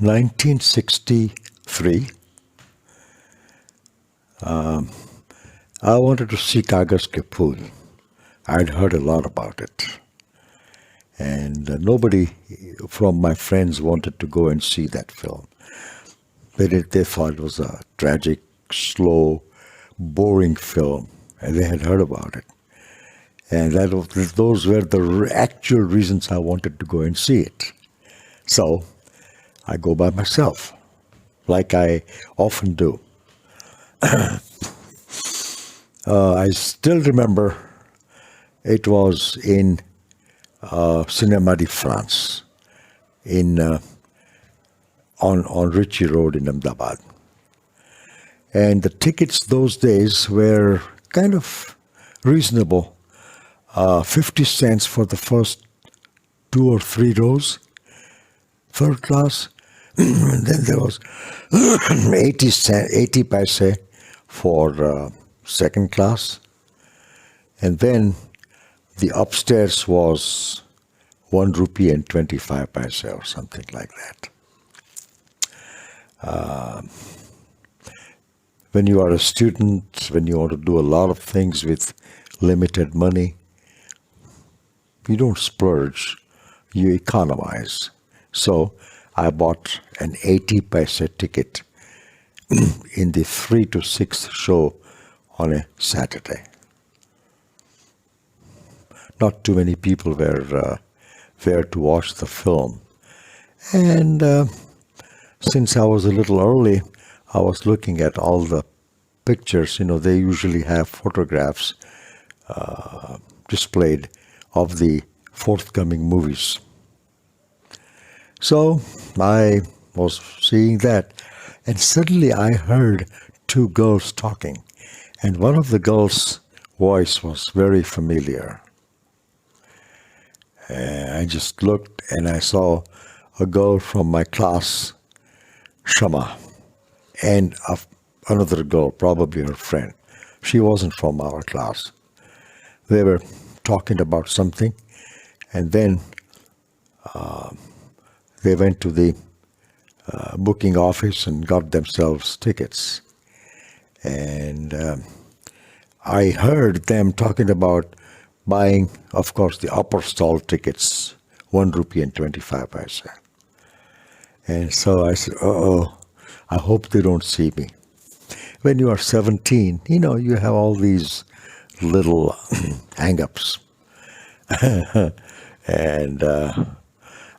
1963, I wanted to see Kaagaz ke Phool. I'd heard a lot about it. And nobody from my friends wanted to go and see that film. They thought it was a tragic, slow, boring film, and they had heard about it. And those were the actual reasons I wanted to go and see it. So I go by myself, like I often do. I still remember it was in Cinéma de France, on Ritchie Road in Ahmedabad. And the tickets those days were kind of reasonable. 50 cents for the first 2 or 3 rows, third class. And then there was 80 paise for second class. And then the upstairs was 1 rupee and 25 paise or something like that. When you are a student, when you want to do a lot of things with limited money, you don't splurge, you economize. So I bought an 80 paise ticket in the 3 to 6 show on a Saturday. Not too many people were there to watch the film. And since I was a little early, I was looking at all the pictures. You know, they usually have photographs displayed of the forthcoming movies. So I was seeing that, and suddenly I heard 2 girls talking, and one of the girls' voice was very familiar. I just looked and I saw a girl from my class, Sham'a, and another girl, probably her friend. She wasn't from our class. They were talking about something, and then they went to the booking office and got themselves tickets. And I heard them talking about buying, of course, the upper stall tickets, 1 rupee and 25 paise. And so I said, I hope they don't see me. When you are 17, you know, you have all these little hang-ups. And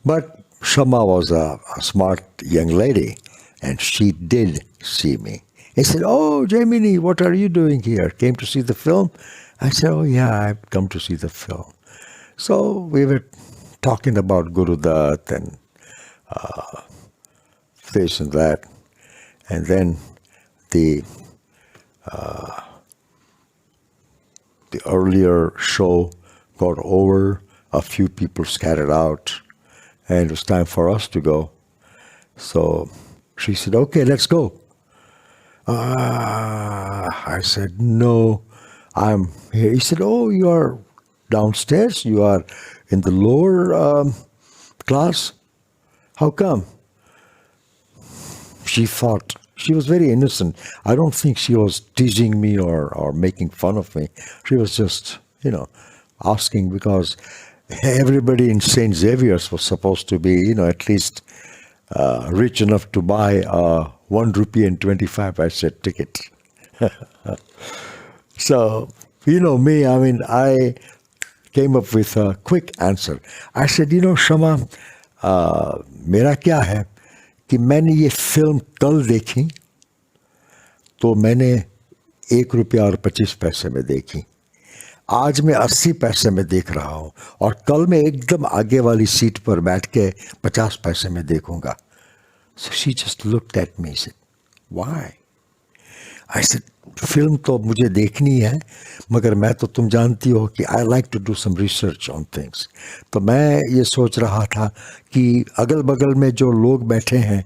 but Sham'a was a smart young lady, and she did see me. He said, "Oh, Jaimini, what are you doing here? Came to see the film?" I said, "Oh, yeah, I've come to see the film." So we were talking about Guru Dutt and this and that. And then the earlier show got over, a few people scattered out, and it was time for us to go. So she said, "Okay, let's go." I said, "No, I'm here." He said, "Oh, you are downstairs? You are in the lower class? How come?" She thought, she was very innocent. I don't think she was teasing me or making fun of me. She was just, asking because everybody in St. Xavier's was supposed to be, at least rich enough to buy a 1 rupee and 25 paise ticket. So, me, I came up with a quick answer. I said, Sham'a, मेरा क्या है कि मैंने ये film कल देखी तो मैंने 1 रुपया और 25 पैसे में देखी. आज मैं 80 पैसे में देख रहा हूँ और कल मैं एकदम आगे वाली सीट पर बैठ के 50 पैसे में देखूंगा. So she just looked at me and said, "Why?" I said, "film तो मुझे देखनी है, मगर मैं तो तुम जानती हो कि I like to do some research on things." तो मैं ये सोच रहा था कि अगल बगल में जो लोग बैठे हैं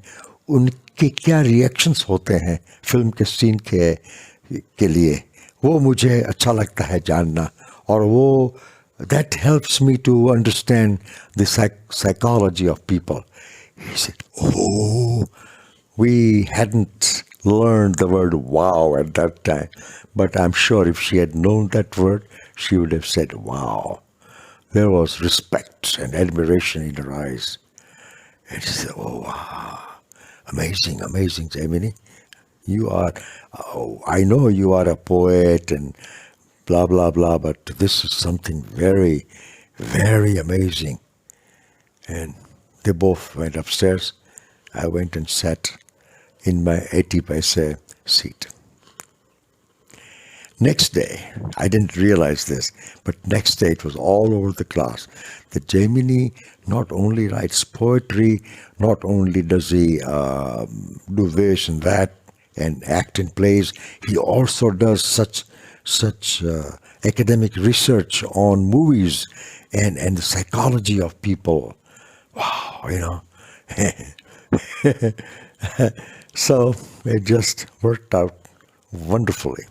उनके क्या रिएक्शंस होते हैं फिल्म के सीन के लिए, वो मुझे अच्छा लगता है जानना, और वो that helps me to understand the psychology of people. He said, oh, we hadn't learned the word wow at that time, but I'm sure if she had known that word, she would have said wow. There was respect and admiration in her eyes. And she said, oh, wow, amazing, amazing, Gemini. You are, oh, I know you are a poet and blah, blah, blah, but this is something very, very amazing. And they both went upstairs. I went and sat in my 80 paise seat. Next day, I didn't realize this, but next day it was all over the class that Gemini not only writes poetry, not only does he do this and that and act in plays, he also does such academic research on movies and the psychology of people. Wow, you know. So it just worked out wonderfully.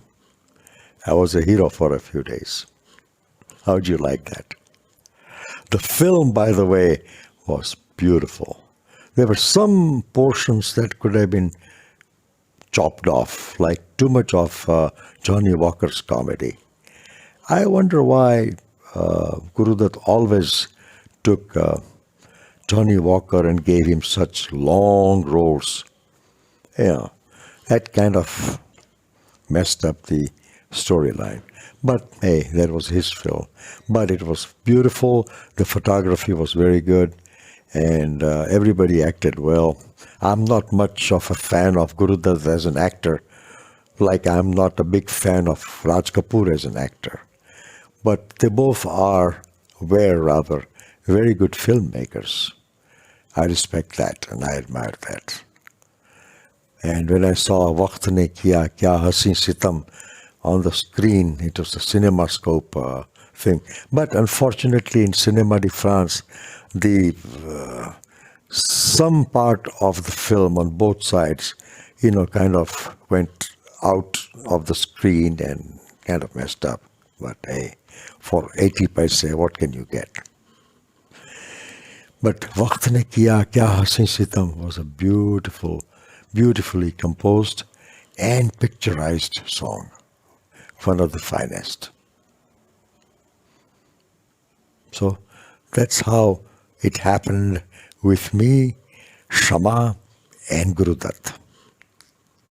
I was a hero for a few days. How'd you like that? The film, by the way, was beautiful. There were some portions that could have been chopped off, like too much of Johnny Walker's comedy. I wonder why Guru Dutt always took Johnny Walker and gave him such long roles. Yeah, that kind of messed up the storyline. But hey, that was his film. But it was beautiful. The photography was very good. And everybody acted well. I'm not much of a fan of Guru Dutt as an actor, like I'm not a big fan of Raj Kapoor as an actor. But they both were rather, very good filmmakers. I respect that and I admire that. And when I saw Waqt Ne Kiya Kya Hasin Sitam on the screen, it was a CinemaScope thing. But unfortunately in Cinéma de France, some part of the film on both sides, kind of went out of the screen and kind of messed up. But hey, for 80 paise, what can you get? But Waqt Ne Kiya Kya Hasin Sitam was a beautifully composed and picturized song. One of the finest. So that's how it happened with me, Sham'a, and Guru Dutt.